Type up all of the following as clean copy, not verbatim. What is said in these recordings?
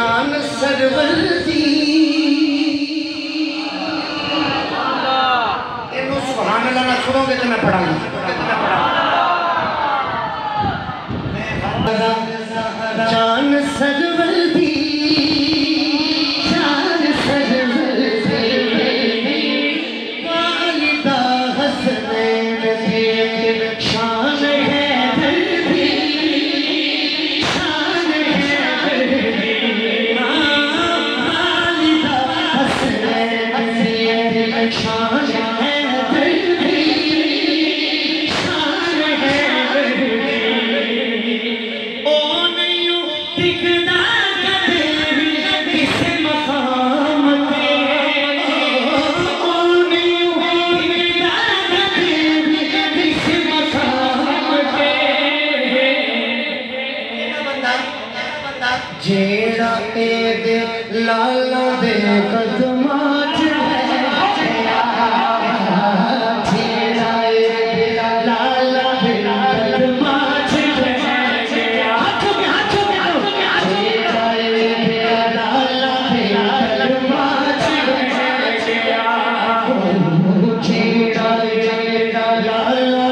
शान सरवर दी इन्हू सुभान अल्लाह ना सुनोगे तो मैं पढ़ाऊंगा शान सरवर दी शान सरवर दी वालिदा हसनैन दी शान है दर्दी शान है दर्दी वालिदा हसनैन दी शान है दर्दी शान है दर्दी ओ नहीं दिखदा कदे भी किसे मकाम पे ओ नहीं दिखदा कदे भी किसे मकाम पे जेड़ा ए दे लाला दे कदमां च जेड़ा ए दे लाला दे कदमां च हाथों में जेड़ा ए दे लाला दे कदमां च जेड़ा ए दे लाला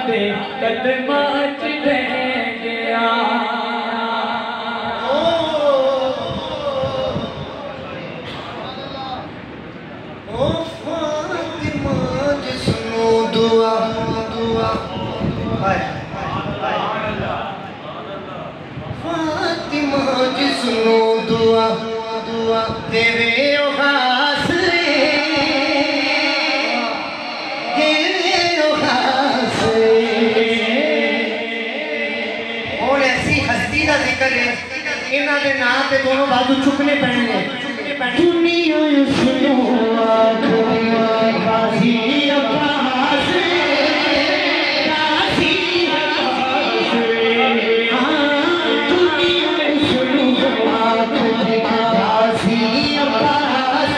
दे कदमां च इन्हां दे नाम ते दोनों बाजू चुकने पैणगे दुनिया सुनो आखरी बाजी अब्बास कासी अब्बास दुनिया सुनो आखरी बाजी अब्बास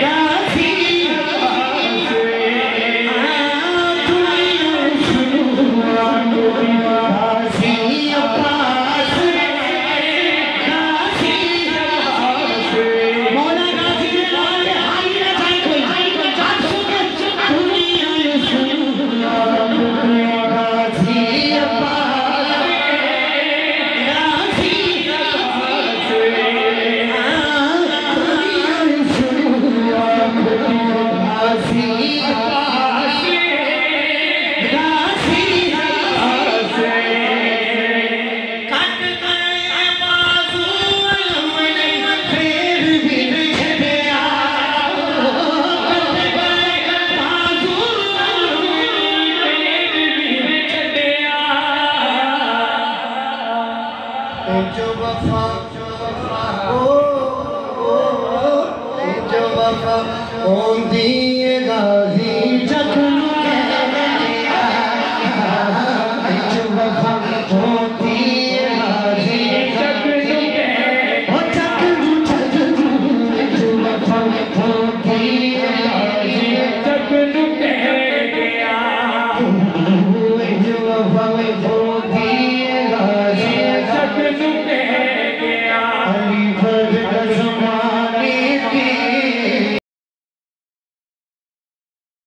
कासी अब्बास दुनिया सुनो आखरी बाजी अब्बास जो वफा होंदी